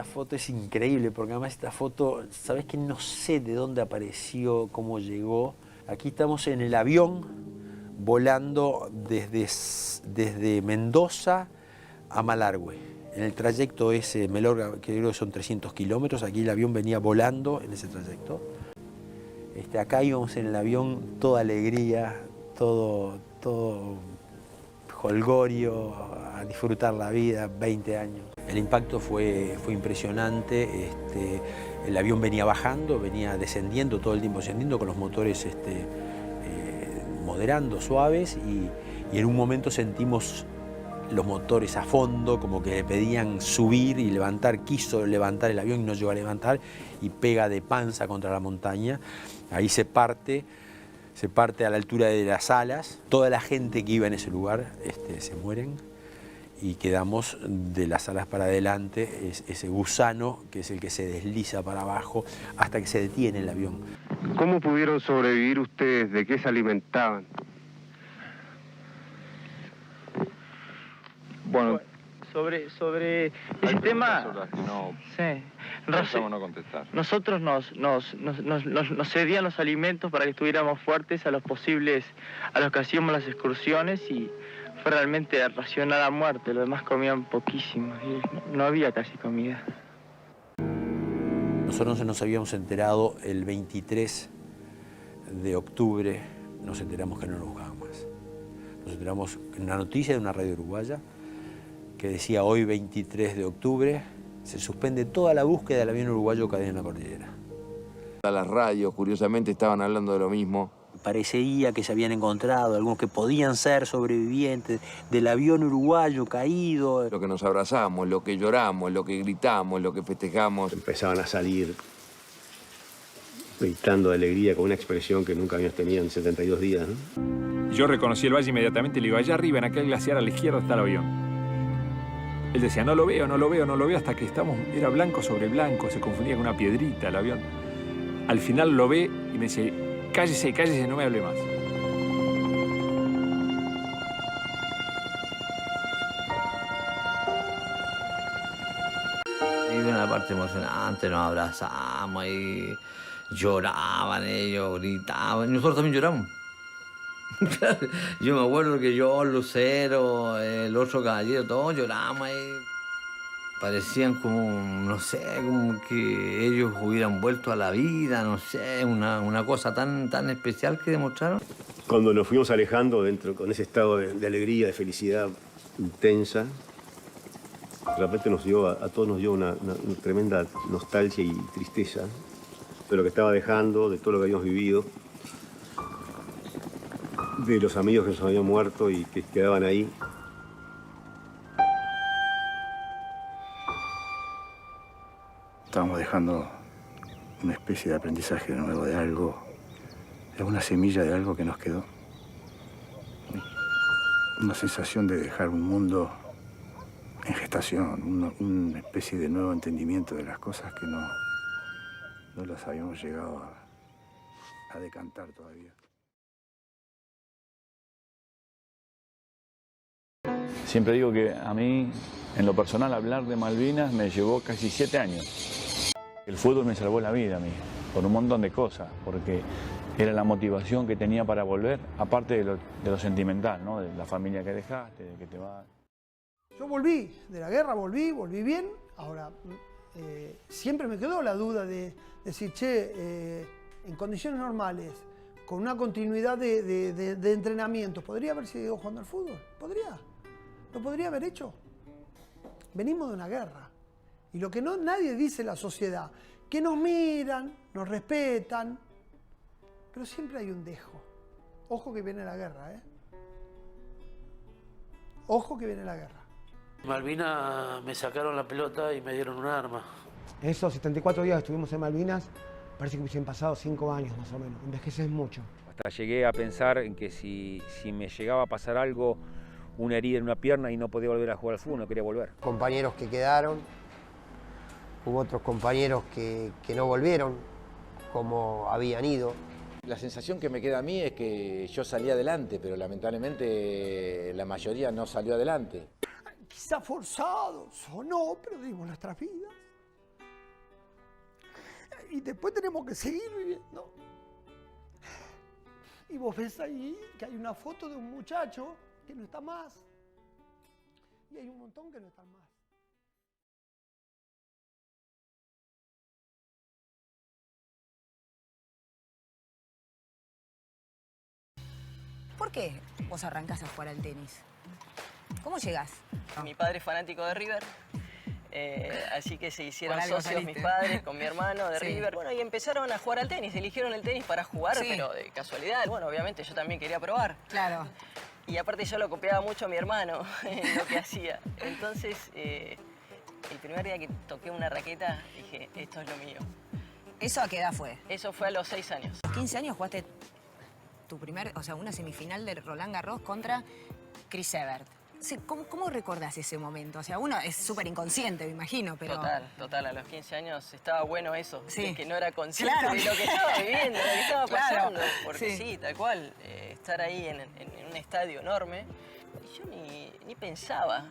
Esta foto es increíble porque además esta foto, sabes que no sé de dónde apareció, cómo llegó. Aquí estamos en el avión volando desde Mendoza a Malargüe. En el trayecto ese, Melorga, que creo que son 300 kilómetros, aquí el avión venía volando en ese trayecto. Acá íbamos en el avión toda alegría, todo jolgorio, a disfrutar la vida, 20 años. El impacto fue impresionante, el avión venía bajando, venía descendiendo, todo el tiempo descendiendo con los motores moderando, suaves, y en un momento sentimos los motores a fondo, como que le pedían subir y levantar, quiso levantar el avión y no llegó a levantar, y pega de panza contra la montaña. Ahí se parte a la altura de las alas. Toda la gente que iba en ese lugar se mueren y quedamos de las alas para adelante, ese gusano que es el que se desliza para abajo hasta que se detiene el avión. ¿Cómo pudieron sobrevivir ustedes? ¿De qué se alimentaban? Bueno, sobre ese tema, sí, no contestar. Nosotros nos cedían los alimentos para que estuviéramos fuertes a los que hacíamos las excursiones, y fue realmente racionar a muerte. Los demás comían poquísimo y no había casi comida. Nosotros nos habíamos enterado el 23 de octubre, nos enteramos que no nos buscaban más. Nos enteramos en una noticia de una radio uruguaya que decía: hoy 23 de octubre se suspende toda la búsqueda del avión uruguayo caído en la cordillera. Las radios, curiosamente, estaban hablando de lo mismo. Parecía que se habían encontrado algunos que podían ser sobrevivientes del avión uruguayo caído. Lo que nos abrazamos, lo que lloramos, lo que gritamos, lo que festejamos. Empezaban a salir gritando de alegría con una expresión que nunca habíamos tenido en 72 días, ¿no? Yo reconocí el valle inmediatamente y le digo: allá arriba, en aquel glaciar a la izquierda, está el avión. Él decía: no lo veo, no lo veo, no lo veo, hasta que era blanco sobre blanco, se confundía con una piedrita el avión. Al final lo ve y me dice: cállese, cállese, no me hable más. Y una parte emocionante, nos abrazamos y lloraban ellos, gritaban, y nosotros también lloramos. Yo me acuerdo que yo, Lucero, el otro caballero, todos lloramos ahí. Parecían como, no sé, como que ellos hubieran vuelto a la vida, no sé, una cosa tan especial que demostraron. Cuando nos fuimos alejando dentro, con ese estado de alegría, de felicidad intensa, de repente a todos nos dio una tremenda nostalgia y tristeza de lo que estaba dejando, de todo lo que habíamos vivido, de los amigos que nos habían muerto y que quedaban ahí. Estábamos dejando una especie de aprendizaje nuevo de algo, de una semilla de algo que nos quedó. Una sensación de dejar un mundo en gestación, una especie de nuevo entendimiento de las cosas que no las habíamos llegado a decantar todavía. Siempre digo que a mí, en lo personal, hablar de Malvinas me llevó casi 7 años. El fútbol me salvó la vida a mí, por un montón de cosas, porque era la motivación que tenía para volver, aparte de lo sentimental, ¿no? De la familia que dejaste, de que te vas. Yo volví de la guerra, volví bien. Ahora, siempre me quedó la duda de decir, en condiciones normales, con una continuidad de entrenamiento, ¿podría haber seguido jugando al fútbol? ¿Podría? ¿Lo podría haber hecho? Venimos de una guerra. Y lo que nadie dice la sociedad, que nos miran, nos respetan, pero siempre hay un dejo. Ojo que viene la guerra, ¿eh? Ojo que viene la guerra. Malvinas me sacaron la pelota y me dieron un arma. En esos 74 días que estuvimos en Malvinas, parece que hubiesen pasado 5 años más o menos. Envejeces mucho. Hasta llegué a pensar en que si me llegaba a pasar algo, una herida en una pierna y no podía volver a jugar al fútbol, no quería volver. Compañeros que quedaron, hubo otros compañeros que no volvieron como habían ido. La sensación que me queda a mí es que yo salí adelante, pero lamentablemente la mayoría no salió adelante. Quizá forzados o no, pero dimos nuestras vidas. y después tenemos que seguir viviendo. Y vos ves ahí que hay una foto de un muchacho que no está más. Y hay un montón que no están más. ¿Por qué vos arrancás a jugar al tenis? ¿Cómo llegás? Mi padre es fanático de River, así que se hicieron Por algo socios saliste. mis padres con mi hermano de Sí. River. Bueno, y empezaron a jugar al tenis, eligieron el tenis para jugar, Sí. pero de casualidad. Bueno, obviamente yo también quería probar. Claro. Y aparte yo lo copiaba mucho a mi hermano en lo que hacía. Entonces, el primer día que toqué una raqueta, dije, esto es lo mío. ¿Eso a qué edad fue? Eso fue a los 6 años. A los 15 años jugaste tu una semifinal de Roland Garros contra Chris Evert. Sí, ¿cómo recordás ese momento? O sea, uno es súper inconsciente, me imagino, pero... Total, a los 15 años estaba bueno eso, Sí. de que no era consciente Claro. de lo que estaba viviendo, de lo que estaba Claro. pasando. Porque Sí. sí, tal cual, estar ahí en un estadio enorme, y yo ni pensaba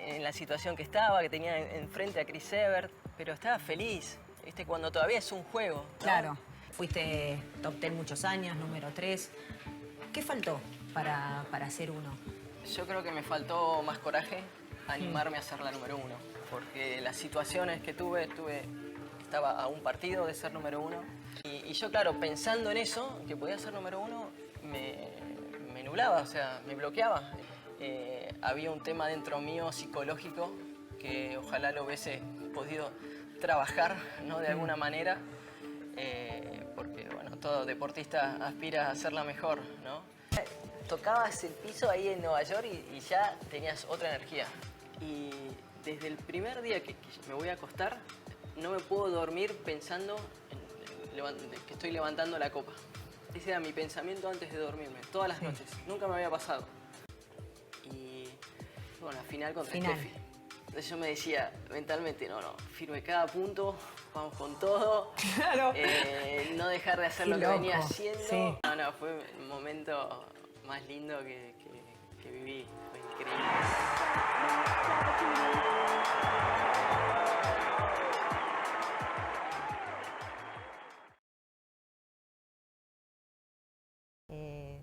en la situación que estaba, que tenía enfrente a Chris Evert, pero estaba feliz, ¿viste? Cuando todavía es un juego, ¿no? Claro. Fuiste top 10 muchos años, número 3. ¿Qué faltó para ser uno? Yo creo que me faltó más coraje, animarme a ser la número 1, porque las situaciones que estaba a un partido de ser número 1, y yo, claro, pensando en eso, que podía ser número 1, me nublaba, o sea, me bloqueaba. Había un tema dentro mío psicológico que ojalá lo hubiese podido trabajar, ¿no? De alguna manera, porque, bueno, todo deportista aspira a ser la mejor, ¿no? Tocabas el piso ahí en Nueva York y ya tenías otra energía. Y desde el primer día que me voy a acostar, no me puedo dormir pensando que estoy levantando la copa. Ese era mi pensamiento antes de dormirme, todas las noches. Nunca me había pasado. Y bueno, al final contra Steffi. Entonces yo me decía mentalmente, no, firme cada punto, vamos con todo. Claro. No dejar de hacer Qué lo que loco. venía haciendo. Sí. No, fue el momento más lindo que viví. Fue increíble.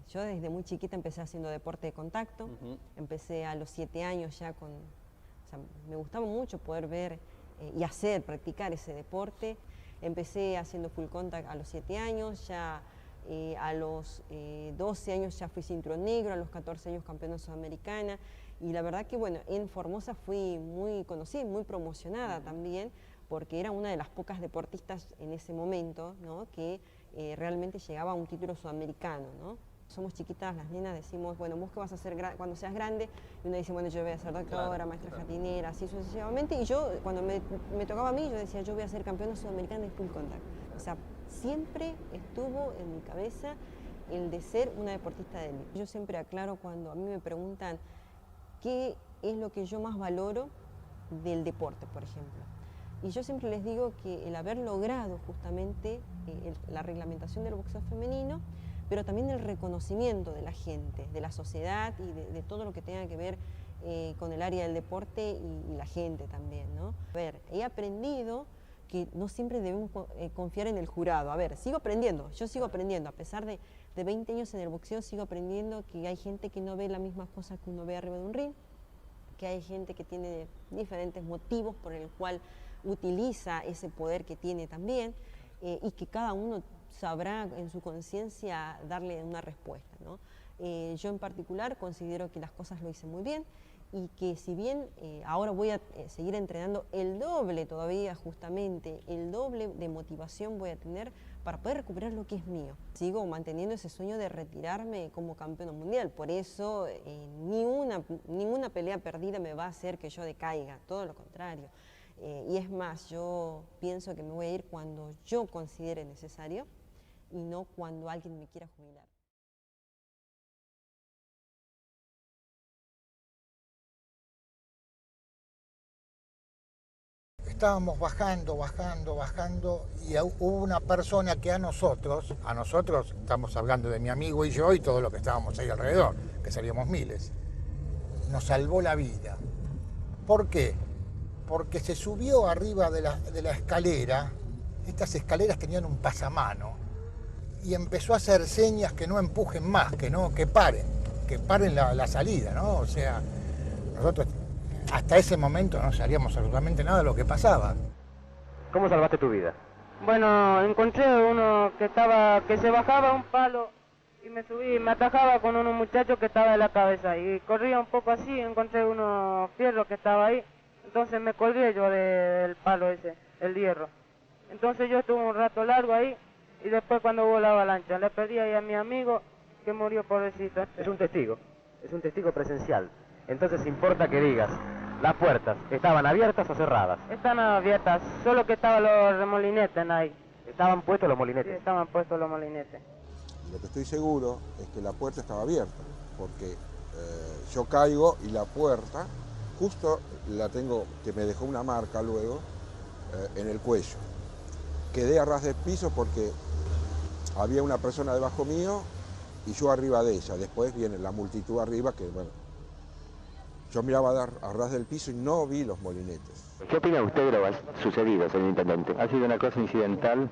Yo desde muy chiquita empecé haciendo deporte de contacto. Empecé a los 7 años ya con... O sea, me gustaba mucho poder ver y practicar ese deporte. Empecé haciendo full contact a los 7 años, ya a los 12 años ya fui cinturón negro, a los 14 años campeona sudamericana. Y la verdad que, bueno, en Formosa fui muy conocida, muy promocionada también, porque era una de las pocas deportistas en ese momento, ¿no? Que realmente llegaba a un título sudamericano, ¿no? Somos chiquitas, las nenas decimos, bueno, ¿vos qué vas a hacer cuando seas grande? Y una dice, bueno, yo voy a ser doctora, maestra jardinera, así sucesivamente. Y yo, cuando me tocaba a mí, yo decía, yo voy a ser campeona sudamericana de full contact. O sea, siempre estuvo en mi cabeza el de ser una deportista de élite. Yo siempre aclaro cuando a mí me preguntan qué es lo que yo más valoro del deporte, por ejemplo. Y yo siempre les digo que el haber logrado justamente la reglamentación del boxeo femenino, pero también el reconocimiento de la gente, de la sociedad y de todo lo que tenga que ver con el área del deporte y la gente también, ¿no? A ver, he aprendido que no siempre debemos confiar en el jurado. A ver, sigo aprendiendo, yo sigo aprendiendo, a pesar de 20 años en el boxeo, sigo aprendiendo que hay gente que no ve las mismas cosas que uno ve arriba de un ring, que hay gente que tiene diferentes motivos por el cual utiliza ese poder que tiene también, y que cada uno sabrá en su conciencia darle una respuesta, ¿no? Yo en particular considero que las cosas lo hice muy bien y que si bien ahora voy a seguir entrenando el doble todavía, justamente el doble de motivación voy a tener para poder recuperar lo que es mío. Sigo manteniendo ese sueño de retirarme como campeona mundial, por eso ninguna pelea perdida me va a hacer que yo decaiga, todo lo contrario. Y es más, yo pienso que me voy a ir cuando yo considere necesario y no cuando alguien me quiera jubilar. Estábamos bajando y hubo una persona que a nosotros, estamos hablando de mi amigo y yo y todo lo que estábamos ahí alrededor, que seríamos miles, nos salvó la vida. ¿Por qué? Porque se subió arriba de la escalera estas escaleras tenían un pasamano y empezó a hacer señas que no empujen más, que paren la salida, ¿no? O sea, nosotros hasta ese momento no sabíamos absolutamente nada de lo que pasaba. ¿Cómo salvaste tu vida? Bueno, encontré uno que se bajaba un palo y me subí, me atajaba con unos muchachos que estaba en la cabeza y corría un poco así, encontré unos fierros que estaba ahí, entonces me colgué yo del palo ese, el hierro. Entonces yo estuve un rato largo ahí y después cuando hubo la avalancha le pedí ahí a mi amigo que murió pobrecito. Es un testigo presencial. Entonces importa que digas, ¿las puertas estaban abiertas o cerradas? Están abiertas, solo que estaban los remolinetes ahí. ¿Estaban puestos los molinetes? Sí, estaban puestos los molinetes. Lo que estoy seguro es que la puerta estaba abierta, porque yo caigo y la puerta, justo la tengo, que me dejó una marca luego, en el cuello. Quedé a ras del piso porque había una persona debajo mío y yo arriba de ella. Después viene la multitud arriba que, bueno, yo miraba a ras del piso y no vi los molinetes. ¿Qué opina usted de lo sucedido, señor intendente? Ha sido una cosa incidental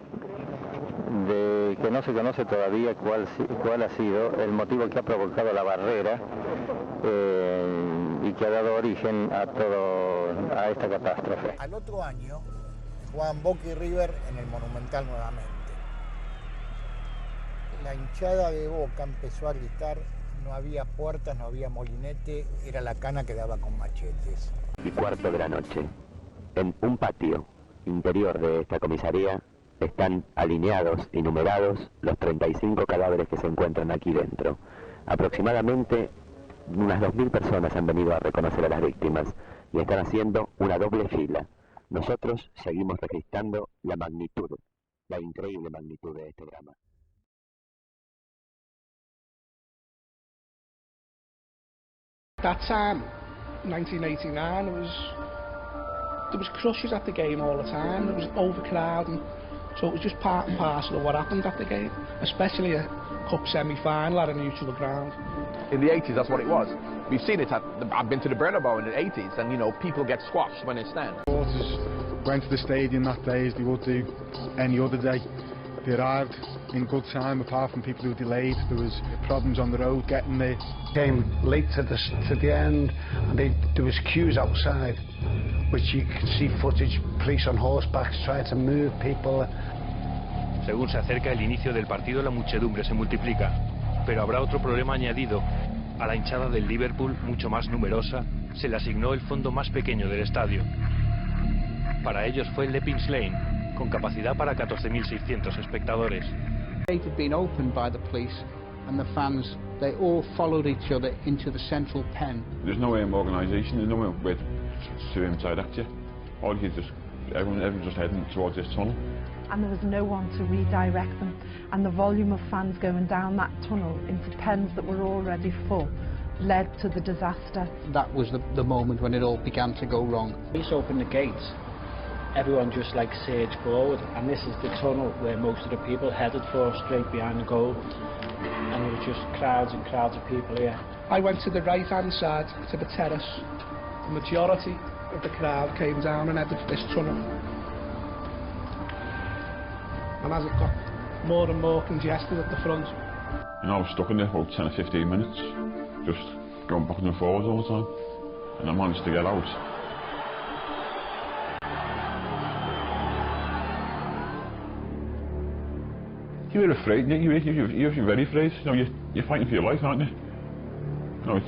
de que no se conoce todavía cuál ha sido el motivo que ha provocado la barrera y que ha dado origen a esta catástrofe. Al otro año jugaban Boca y River en el Monumental nuevamente. La hinchada de Boca empezó a gritar, no había puertas, no había molinete, era la cana que daba con machetes. Y 4:15 de la noche, en un patio interior de esta comisaría, están alineados y numerados los 35 cadáveres que se encuentran aquí dentro. Aproximadamente unas 2.000 personas han venido a reconocer a las víctimas y están haciendo una doble fila. Nosotros seguimos registrando la magnitud, la increíble magnitud de este drama. That time, 1989, there was crushes at the game all the time. There was overcrowding, so it was just part and parcel of what happened at the game, especially a cup semi-final at a neutral ground. In the 80s, that's what it was. We've seen it I've been to the Bernabeu in the 80s, and you know, people get squashed when they stand. Supporters went to the stadium that day as they would do any other day. They arrived in good time, apart from people who delayed. There was problems on the road getting there. Came late to the end, and there was queues outside, which you could see footage, police on horseback trying to move people. Según se acerca el inicio del partido, la muchedumbre se multiplica, pero habrá otro problema añadido. A la hinchada del Liverpool, mucho más numerosa, se le asignó el fondo más pequeño del estadio. Para ellos fue Leppings Lane, con capacidad para 14.600 espectadores. The gate had been opened by the police, and the fans, they all followed each other into the central pen. There's no organisation, there's no way to direct you. All you just, everyone's just heading towards this tunnel. And there was no one to redirect them, and the volume of fans going down that tunnel into pens that were already full led to the disaster. That was the moment when it all began to go wrong. Police opened the gates, everyone just like surged forward, and this is the tunnel where most of the people headed for, straight behind the goal, and there were just crowds and crowds of people here. I went to the right-hand side, to the terrace. The majority of the crowd came down and headed for this tunnel. And as it got more and more congested at the front. You know, I was stuck in there for about 10 or 15 minutes, just going back and forwards all the time, and I managed to get out. You were afraid, you're very afraid. You know, you're fighting for your life, aren't you? No,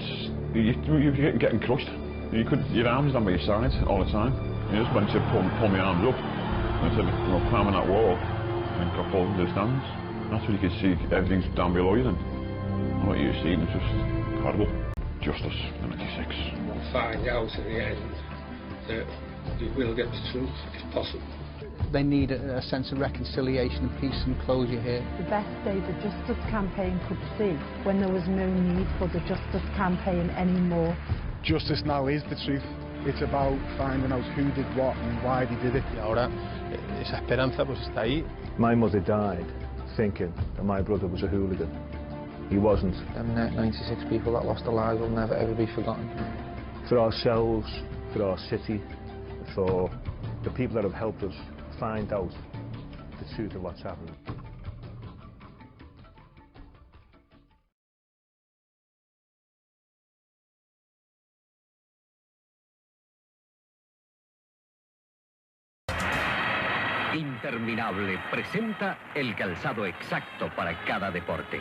you're getting crushed. Your arms down by your sides all the time. You just went to pull my arms up, and I said, you know, climbing that wall, and got pulled into the stands. That's when you could see everything's down below you then. And what you were seeing was just horrible. Justice, 96. We'll find out at the end that we will get the truth, if possible. They need a sense of reconciliation and peace and closure here. The best day the Justice Campaign could see, when there was no need for the Justice Campaign anymore. Justice now is the truth. It's about finding out who did what and why they did it. Y ahora esa esperanza pues está ahí. My mother died thinking that my brother was a hooligan. He wasn't. And 96 people that lost their lives will never ever be forgotten. For ourselves, for our city, for the people that have helped us find out the truth of what's happening. Interminable presenta el calzado exacto para cada deporte.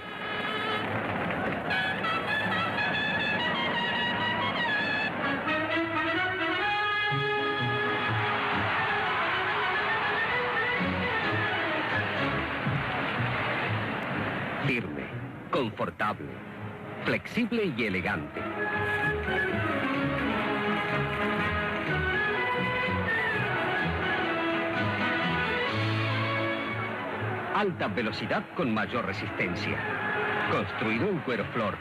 Firme, confortable, flexible y elegante. Alta velocidad con mayor resistencia. Construido en cuero flor.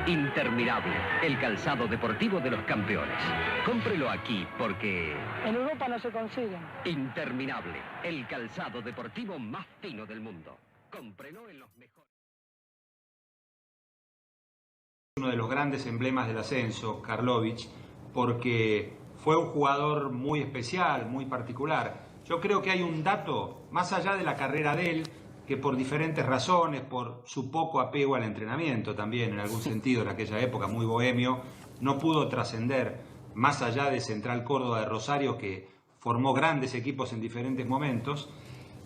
Interminable, el calzado deportivo de los campeones. Cómprelo aquí porque... En Europa no se consiguen. Interminable, el calzado deportivo más fino del mundo. Cómprelo en los mejores... Uno de los grandes emblemas del ascenso, Karlovic, porque fue un jugador muy especial, muy particular. Yo creo que hay un dato, más allá de la carrera de él, que por diferentes razones, por su poco apego al entrenamiento también, en algún sentido, en aquella época muy bohemio, no pudo trascender más allá de Central Córdoba de Rosario, que formó grandes equipos en diferentes momentos,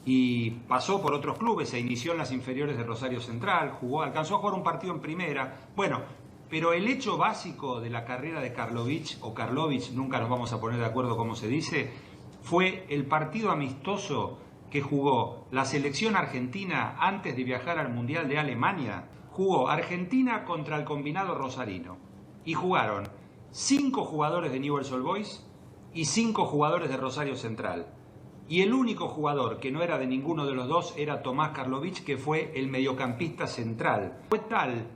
y pasó por otros clubes, se inició en las inferiores de Rosario Central, alcanzó a jugar un partido en primera. Bueno, pero el hecho básico de la carrera de Karlovic, o Karlovic, nunca nos vamos a poner de acuerdo cómo se dice, fue el partido amistoso que jugó la selección argentina antes de viajar al Mundial de Alemania. Jugó Argentina contra el combinado rosarino y jugaron 5 jugadores de Newell's Old Boys y 5 jugadores de Rosario Central. Y el único jugador que no era de ninguno de los dos era Tomás Karlovic, que fue el mediocampista central. Fue tal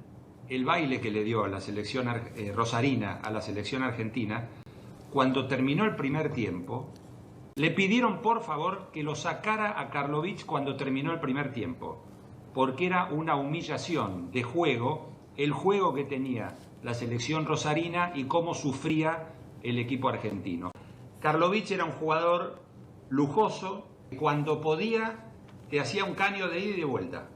el baile que le dio a la selección rosarina a la selección argentina, cuando terminó el primer tiempo, le pidieron por favor que lo sacara a Karlovic cuando terminó el primer tiempo, porque era una humillación de juego, el juego que tenía la selección rosarina y cómo sufría el equipo argentino. Karlovic era un jugador lujoso, cuando podía te hacía un caño de ida y de vuelta.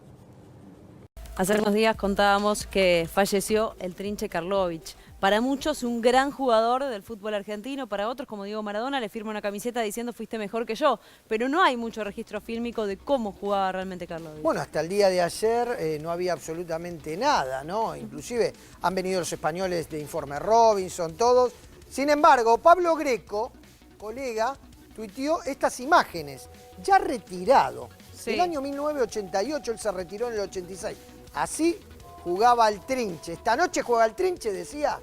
Hace unos días contábamos que falleció el Trinche Karlovic. Para muchos un gran jugador del fútbol argentino, para otros como Diego Maradona le firma una camiseta diciendo fuiste mejor que yo, pero no hay mucho registro fílmico de cómo jugaba realmente Karlovic. Bueno, hasta el día de ayer no había absolutamente nada, ¿no? Inclusive han venido los españoles de Informe Robinson, todos. Sin embargo, Pablo Greco, colega, tuiteó estas imágenes, ya retirado. Sí. El año 1988, él se retiró en el 86. Así jugaba al Trinche. Esta noche juega al Trinche, decía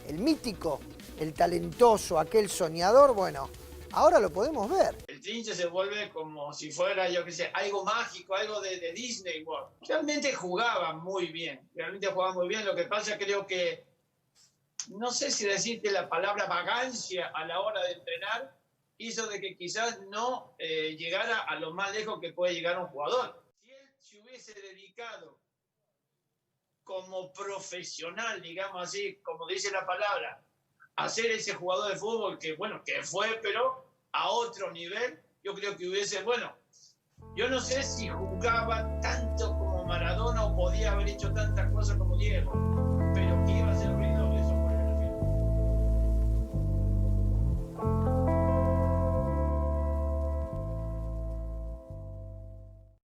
el mítico, el talentoso, aquel soñador. Bueno, ahora lo podemos ver. El Trinche se vuelve como si fuera, yo qué sé, algo mágico, algo de Disney World. Realmente jugaba muy bien, Lo que pasa, creo que, no sé si decirte la palabra vagancia a la hora de entrenar, hizo de que quizás no llegara a lo más lejos que puede llegar un jugador. Si él se hubiese dedicado como profesional, digamos así, como dice la palabra, a ser ese jugador de fútbol que, bueno, que fue, pero a otro nivel, yo creo que hubiese, bueno, yo no sé si jugaba tanto como Maradona o podía haber hecho tantas cosas como Diego, pero